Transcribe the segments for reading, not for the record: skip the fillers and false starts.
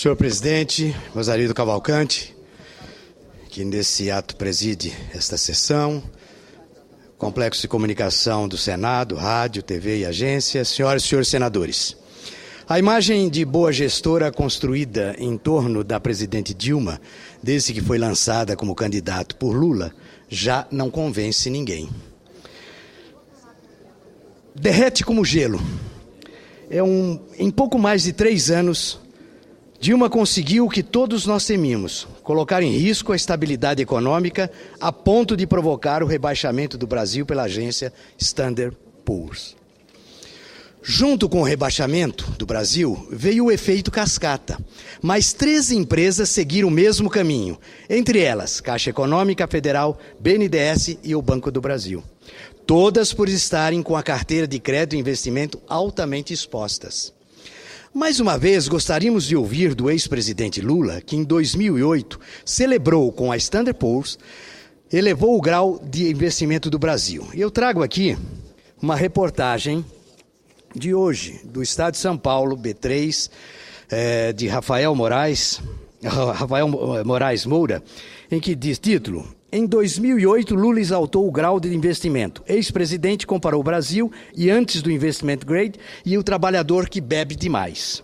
Senhor presidente, Rosarido Cavalcante, que nesse ato preside esta sessão, Complexo de Comunicação do Senado, Rádio, TV e Agência, senhoras e senhores senadores. A imagem de boa gestora construída em torno da presidente Dilma, desde que foi lançada como candidato por Lula, já não convence ninguém. Derrete como gelo. Em pouco mais de 3 anos, Dilma conseguiu o que todos nós temíamos, colocar em risco a estabilidade econômica a ponto de provocar o rebaixamento do Brasil pela agência Standard Poor's. Junto com o rebaixamento do Brasil, veio o efeito cascata. Mais 13 empresas seguiram o mesmo caminho, entre elas Caixa Econômica Federal, BNDES e o Banco do Brasil. Todas por estarem com a carteira de crédito e investimento altamente expostas. Mais uma vez, gostaríamos de ouvir do ex-presidente Lula, que em 2008 celebrou com a Standard Poor's, elevou o grau de investimento do Brasil. Eu trago aqui uma reportagem de hoje, do Estado de São Paulo, B3, de Rafael Moraes Moura, em que diz título: em 2008, Lula exaltou o grau de investimento. Ex-presidente comparou o Brasil e antes do investment grade e o trabalhador que bebe demais.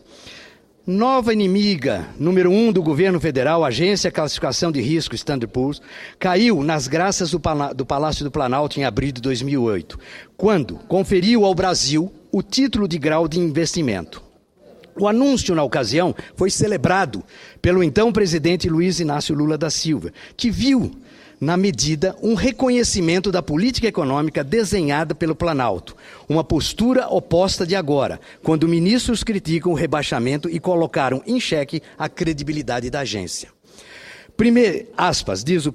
Nova inimiga, número 1 do governo federal, Agência Classificação de Risco, Standard Poor's, caiu nas graças do Palácio do Planalto em abril de 2008, quando conferiu ao Brasil o título de grau de investimento. O anúncio, na ocasião, foi celebrado pelo então presidente Luiz Inácio Lula da Silva, que viu na medida um reconhecimento da política econômica desenhada pelo Planalto, uma postura oposta de agora, quando ministros criticam o rebaixamento e colocaram em xeque a credibilidade da agência. Primeiro, aspas, diz o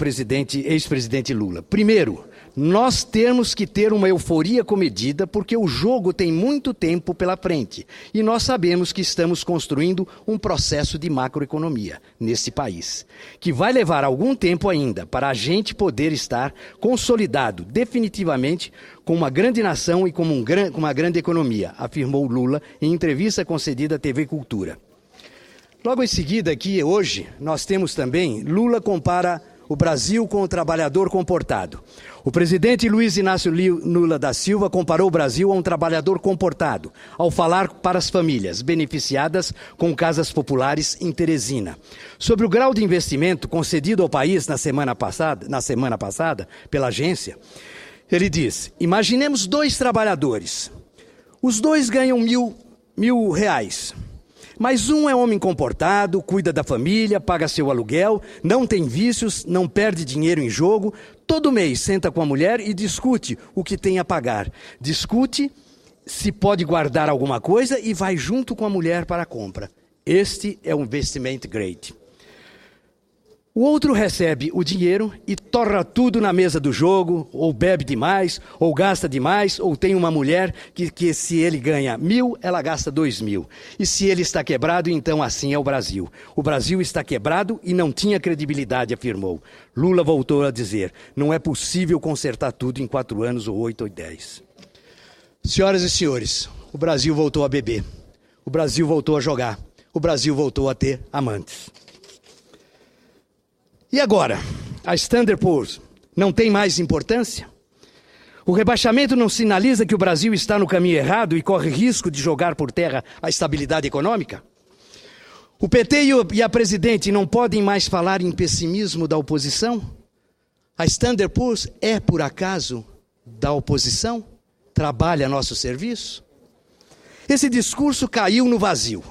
ex-presidente Lula, primeiro, nós temos que ter uma euforia comedida porque o jogo tem muito tempo pela frente e nós sabemos que estamos construindo um processo de macroeconomia nesse país, que vai levar algum tempo ainda para a gente poder estar consolidado definitivamente com uma grande nação e com uma grande economia, afirmou Lula em entrevista concedida à TV Cultura. Logo em seguida aqui, hoje, nós temos também, Lula compara o Brasil com o trabalhador comportado. O presidente Luiz Inácio Lula da Silva comparou o Brasil a um trabalhador comportado, ao falar para as famílias beneficiadas com casas populares em Teresina. Sobre o grau de investimento concedido ao país na semana passada pela agência, ele diz, imaginemos 2 trabalhadores. Os 2 ganham mil reais. Mas um é homem comportado, cuida da família, paga seu aluguel, não tem vícios, não perde dinheiro em jogo, todo mês senta com a mulher e discute o que tem a pagar. Discute se pode guardar alguma coisa e vai junto com a mulher para a compra. Este é o investment grade. O outro recebe o dinheiro e torra tudo na mesa do jogo, ou bebe demais, ou gasta demais, ou tem uma mulher que se ele ganha 1.000, ela gasta 2.000. E se ele está quebrado, então assim é o Brasil. O Brasil está quebrado e não tinha credibilidade, afirmou. Lula voltou a dizer, não é possível consertar tudo em 4 anos, ou 8 ou 10. Senhoras e senhores, o Brasil voltou a beber. O Brasil voltou a jogar. O Brasil voltou a ter amantes. E agora, a Standard Poor's não tem mais importância? O rebaixamento não sinaliza que o Brasil está no caminho errado e corre risco de jogar por terra a estabilidade econômica? O PT e a presidente não podem mais falar em pessimismo da oposição? A Standard Poor's é, por acaso, da oposição? Trabalha a nosso serviço? Esse discurso caiu no vazio.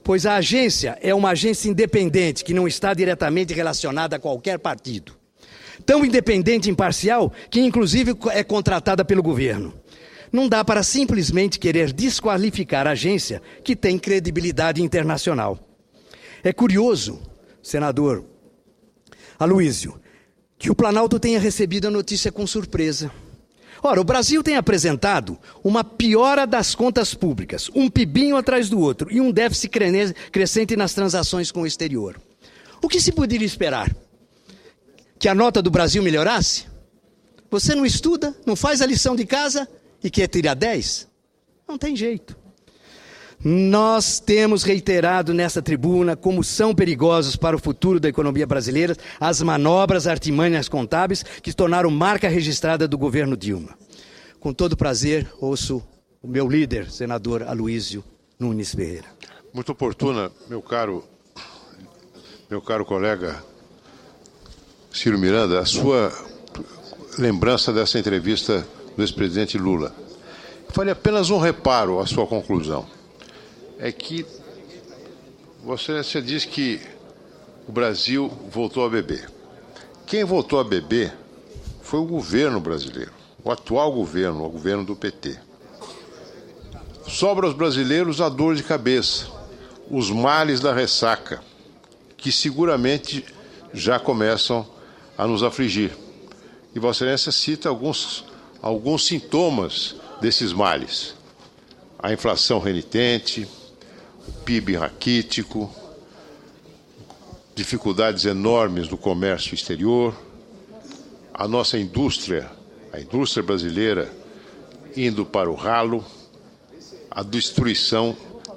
Pois a agência é uma agência independente que não está diretamente relacionada a qualquer partido. Tão independente e imparcial que, inclusive, é contratada pelo governo. Não dá para simplesmente querer desqualificar a agência que tem credibilidade internacional. É curioso, senador Aloísio, que o Planalto tenha recebido a notícia com surpresa. Ora, o Brasil tem apresentado uma piora das contas públicas, um pibinho atrás do outro e um déficit crescente nas transações com o exterior. O que se poderia esperar? Que a nota do Brasil melhorasse? Você não estuda, não faz a lição de casa e quer tirar 10? Não tem jeito. Nós temos reiterado nessa tribuna como são perigosos para o futuro da economia brasileira as manobras artimanhas contábeis que se tornaram marca registrada do governo Dilma. Com todo prazer, ouço o meu líder, senador Aloysio Nunes Ferreira. Muito oportuna, meu caro colega Ciro Miranda, a sua lembrança dessa entrevista do ex-presidente Lula. Eu farei apenas um reparo à sua conclusão. É que você diz que o Brasil voltou a beber. Quem voltou a beber foi o governo brasileiro, o atual governo, o governo do PT. Sobra aos brasileiros a dor de cabeça, os males da ressaca, que seguramente já começam a nos afligir. E Vossa Excelência cita alguns sintomas desses males. A inflação renitente, o PIB raquítico, dificuldades enormes no comércio exterior, a nossa indústria, a indústria brasileira, indo para o ralo, a destruição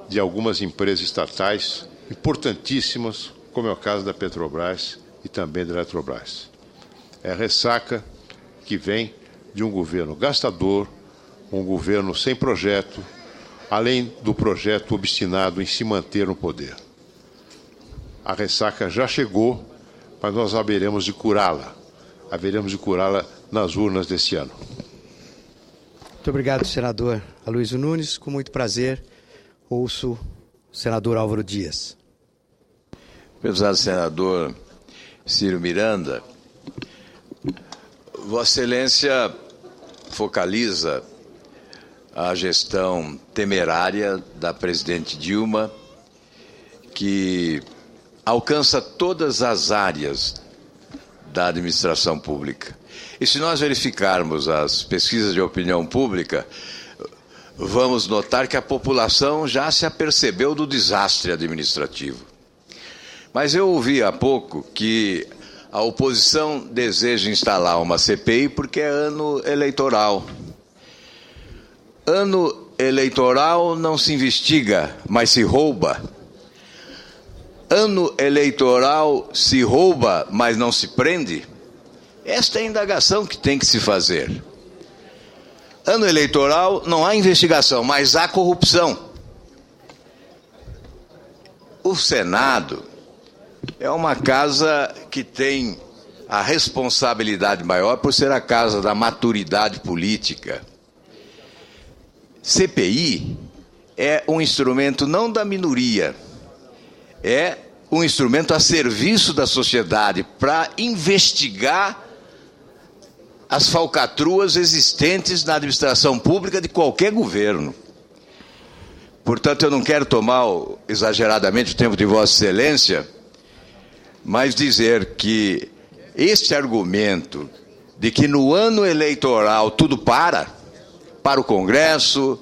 de algumas empresas estatais importantíssimas, como é o caso da Petrobras e também da Eletrobras. É a ressaca que vem de um governo gastador, um governo sem projeto, além do projeto obstinado em se manter no poder. A ressaca já chegou, mas nós haveremos de curá-la. Haveremos de curá-la nas urnas deste ano. Muito obrigado, senador Aloysio Nunes. Com muito prazer, ouço o senador Álvaro Dias. Prezado senador Ciro Miranda, Vossa Excelência focaliza a gestão temerária da presidente Dilma, que alcança todas as áreas da administração pública. E se nós verificarmos as pesquisas de opinião pública, vamos notar que a população já se apercebeu do desastre administrativo. Mas eu ouvi há pouco que a oposição deseja instalar uma CPI porque é ano eleitoral. Ano eleitoral não se investiga, mas se rouba. Ano eleitoral se rouba, mas não se prende. Esta é a indagação que tem que se fazer. Ano eleitoral não há investigação, mas há corrupção. O Senado é uma casa que tem a responsabilidade maior por ser a casa da maturidade política. CPI é um instrumento não da minoria, é um instrumento a serviço da sociedade para investigar as falcatruas existentes na administração pública de qualquer governo. Portanto, eu não quero tomar exageradamente o tempo de Vossa Excelência, mas dizer que este argumento de que no ano eleitoral tudo para o Congresso,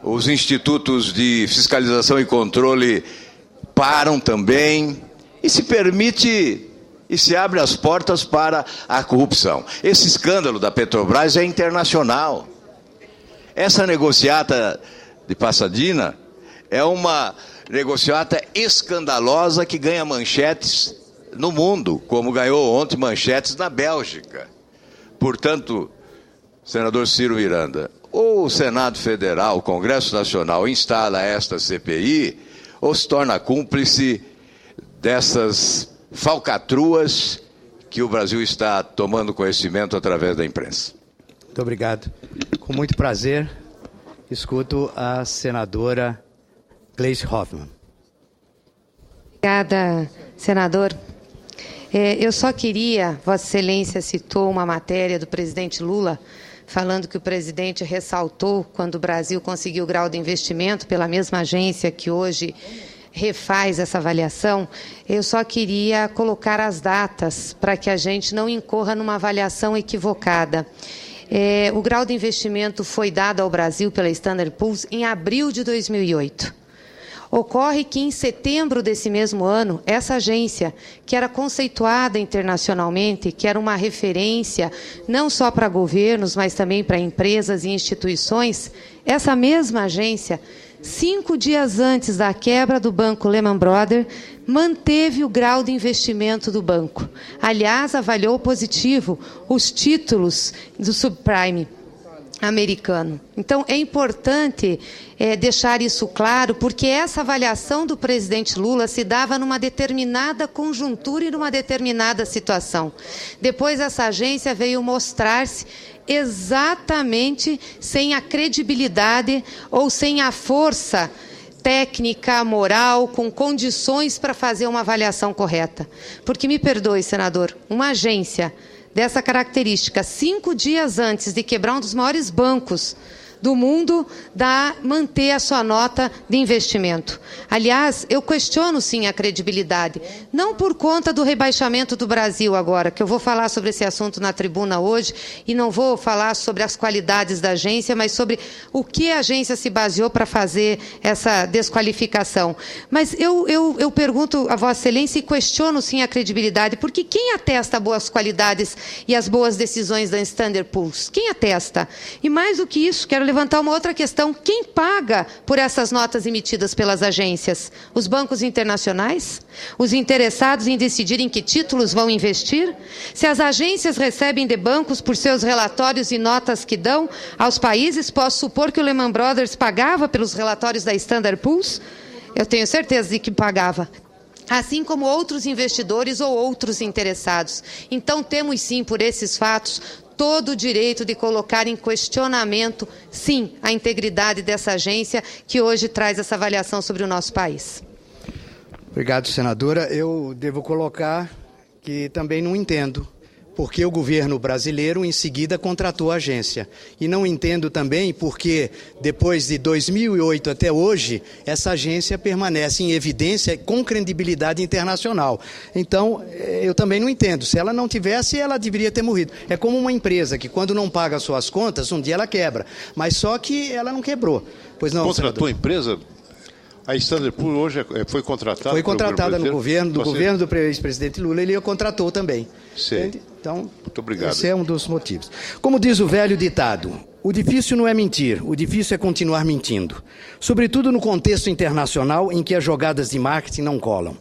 os institutos de fiscalização e controle param também, e se permite e se abre as portas para a corrupção. Esse escândalo da Petrobras é internacional. Essa negociata de Pasadena é uma negociata escandalosa que ganha manchetes no mundo, como ganhou ontem manchetes na Bélgica. Portanto, senador Ciro Miranda, ou o Senado Federal, o Congresso Nacional, instala esta CPI, ou se torna cúmplice dessas falcatruas que o Brasil está tomando conhecimento através da imprensa. Muito obrigado. Com muito prazer, escuto a senadora Gleisi Hoffmann. Obrigada, senador. Eu só queria, Vossa Excelência citou uma matéria do presidente Lula, falando que o presidente ressaltou quando o Brasil conseguiu o grau de investimento pela mesma agência que hoje refaz essa avaliação. Eu só queria colocar as datas para que a gente não incorra numa avaliação equivocada. O grau de investimento foi dado ao Brasil pela Standard Poor's em abril de 2008. Ocorre que, em setembro desse mesmo ano, essa agência, que era conceituada internacionalmente, que era uma referência não só para governos, mas também para empresas e instituições, essa mesma agência 5 dias antes da quebra do banco Lehman Brothers, manteve o grau de investimento do banco. Aliás, avaliou positivo os títulos do subprime americano. Então, é importante deixar isso claro, porque essa avaliação do presidente Lula se dava numa determinada conjuntura e numa determinada situação. Depois, essa agência veio mostrar-se exatamente sem a credibilidade ou sem a força técnica, moral, com condições para fazer uma avaliação correta. Porque, me perdoe, senador, uma agência dessa característica, 5 dias antes de quebrar um dos maiores bancos do mundo, manter a sua nota de investimento. Aliás, eu questiono sim a credibilidade, não por conta do rebaixamento do Brasil agora, que eu vou falar sobre esse assunto na tribuna hoje, e não vou falar sobre as qualidades da agência, mas sobre o que a agência se baseou para fazer essa desqualificação. Mas eu pergunto a Vossa Excelência e questiono sim a credibilidade, porque quem atesta boas qualidades e as boas decisões da Standard Poor's? Quem atesta? E mais do que isso, quero levantar uma outra questão. Quem paga por essas notas emitidas pelas agências? Os bancos internacionais? Os interessados em decidir em que títulos vão investir? Se as agências recebem de bancos por seus relatórios e notas que dão aos países, posso supor que o Lehman Brothers pagava pelos relatórios da Standard Poor's? Eu tenho certeza de que pagava. Assim como outros investidores ou outros interessados. Então, temos sim, por esses fatos, todo o direito de colocar em questionamento, sim, a integridade dessa agência que hoje traz essa avaliação sobre o nosso país. Obrigado, senadora. Eu devo colocar que também não entendo porque o governo brasileiro em seguida contratou a agência. E não entendo também porque, depois de 2008 até hoje, essa agência permanece em evidência com credibilidade internacional. Então, eu também não entendo. Se ela não tivesse, ela deveria ter morrido. É como uma empresa que, quando não paga as suas contas, um dia ela quebra. Mas só que ela não quebrou. Pois não, contratou a empresa? A Standard Poor's hoje foi contratada? Foi contratada no governo do ex-presidente Lula, ele a contratou também. Sei. Então, muito obrigado. Esse é um dos motivos. Como diz o velho ditado, o difícil não é mentir, o difícil é continuar mentindo. Sobretudo no contexto internacional em que as jogadas de marketing não colam.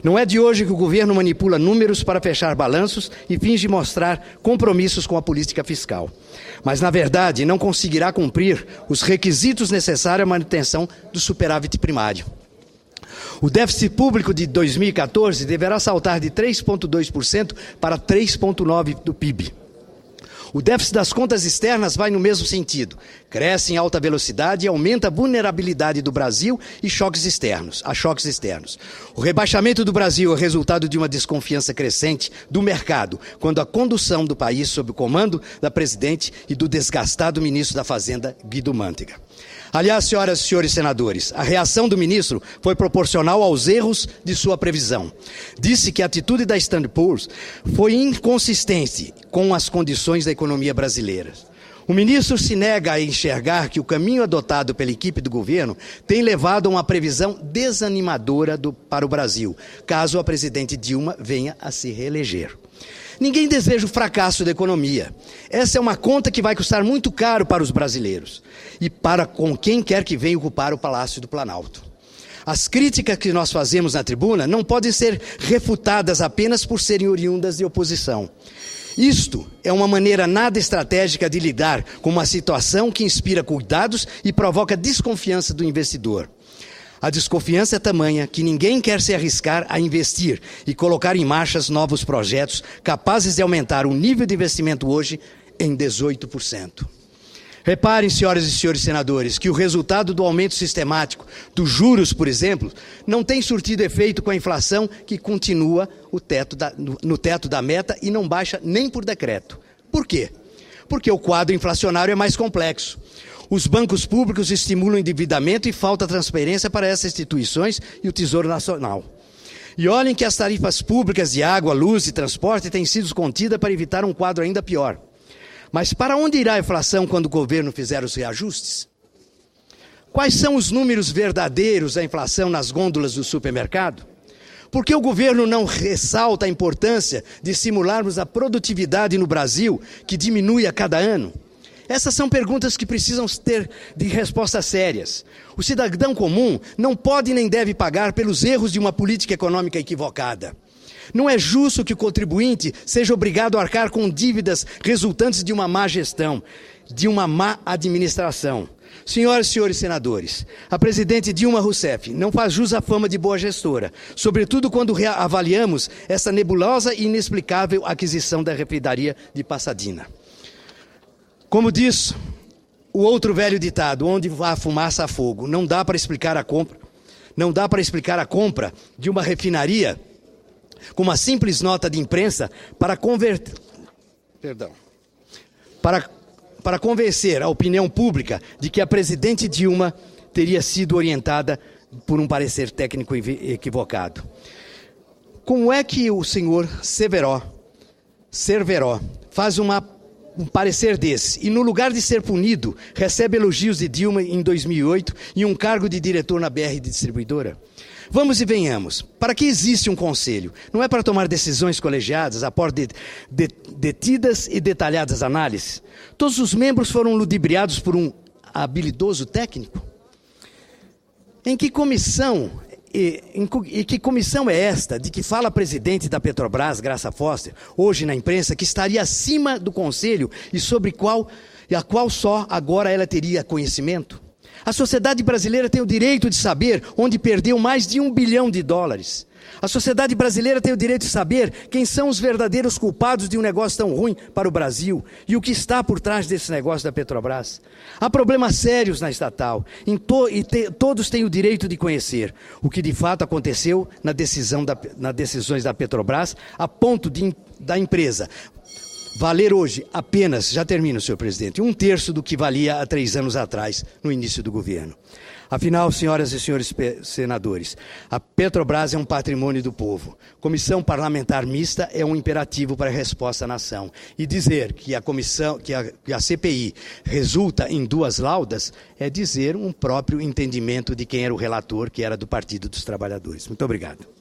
Não é de hoje que o governo manipula números para fechar balanços e finge mostrar compromissos com a política fiscal. Mas, na verdade, não conseguirá cumprir os requisitos necessários à manutenção do superávit primário. O déficit público de 2014 deverá saltar de 3,2% para 3,9% do PIB. O déficit das contas externas vai no mesmo sentido. Cresce em alta velocidade e aumenta a vulnerabilidade do Brasil a choques externos. O rebaixamento do Brasil é resultado de uma desconfiança crescente do mercado, quando a condução do país sob o comando da presidente e do desgastado ministro da Fazenda, Guido Mantega. Aliás, senhoras e senhores senadores, a reação do ministro foi proporcional aos erros de sua previsão. Disse que a atitude da Standard Poor's foi inconsistente com as condições da economia brasileira. O ministro se nega a enxergar que o caminho adotado pela equipe do governo tem levado a uma previsão desanimadora para o Brasil, caso a presidente Dilma venha a se reeleger. Ninguém deseja o fracasso da economia. Essa é uma conta que vai custar muito caro para os brasileiros e para com quem quer que venha ocupar o Palácio do Planalto. As críticas que nós fazemos na tribuna não podem ser refutadas apenas por serem oriundas de oposição. Isto é uma maneira nada estratégica de lidar com uma situação que inspira cuidados e provoca desconfiança do investidor. A desconfiança é tamanha que ninguém quer se arriscar a investir e colocar em marcha novos projetos capazes de aumentar o nível de investimento hoje em 18%. Reparem, senhoras e senhores senadores, que o resultado do aumento sistemático dos juros, por exemplo, não tem surtido efeito com a inflação que continua no teto da meta e não baixa nem por decreto. Por quê? Porque o quadro inflacionário é mais complexo. Os bancos públicos estimulam o endividamento e falta transparência para essas instituições e o Tesouro Nacional. E olhem que as tarifas públicas de água, luz e transporte têm sido contidas para evitar um quadro ainda pior. Mas para onde irá a inflação quando o governo fizer os reajustes? Quais são os números verdadeiros da inflação nas gôndolas do supermercado? Por que o governo não ressalta a importância de estimularmos a produtividade no Brasil, que diminui a cada ano? Essas são perguntas que precisam ter de respostas sérias. O cidadão comum não pode nem deve pagar pelos erros de uma política econômica equivocada. Não é justo que o contribuinte seja obrigado a arcar com dívidas resultantes de uma má gestão, de uma má administração. Senhoras e senhores senadores, a presidente Dilma Rousseff não faz jus à fama de boa gestora, sobretudo quando avaliamos essa nebulosa e inexplicável aquisição da refinaria de Pasadena. Como diz o outro velho ditado, onde vá a fumaça há fogo, não dá para explicar a compra de uma refinaria com uma simples nota de imprensa para convencer a opinião pública de que a presidente Dilma teria sido orientada por um parecer técnico equivocado. Como é que o senhor Cerveró faz um parecer desse e, no lugar de ser punido, recebe elogios de Dilma em 2008 e um cargo de diretor na BR Distribuidora? Vamos e venhamos. Para que existe um conselho? Não é para tomar decisões colegiadas após detidas e detalhadas análises? Todos os membros foram ludibriados por um habilidoso técnico? Em que comissão é esta de que fala a presidente da Petrobras, Graça Foster, hoje na imprensa, que estaria acima do conselho e a qual só agora ela teria conhecimento? A sociedade brasileira tem o direito de saber onde perdeu mais de US$1 bilhão. A sociedade brasileira tem o direito de saber quem são os verdadeiros culpados de um negócio tão ruim para o Brasil e o que está por trás desse negócio da Petrobras. Há problemas sérios na estatal todos têm o direito de conhecer o que de fato aconteceu nas decisões da Petrobras, a ponto da empresa valer hoje apenas, já termino, senhor presidente, 1/3 do que valia há 3 anos atrás, no início do governo. Afinal, senhoras e senhores senadores, a Petrobras é um patrimônio do povo. Comissão parlamentar mista é um imperativo para a resposta à nação. E dizer que a CPI resulta em 2 laudas é dizer um próprio entendimento de quem era o relator, que era do Partido dos Trabalhadores. Muito obrigado.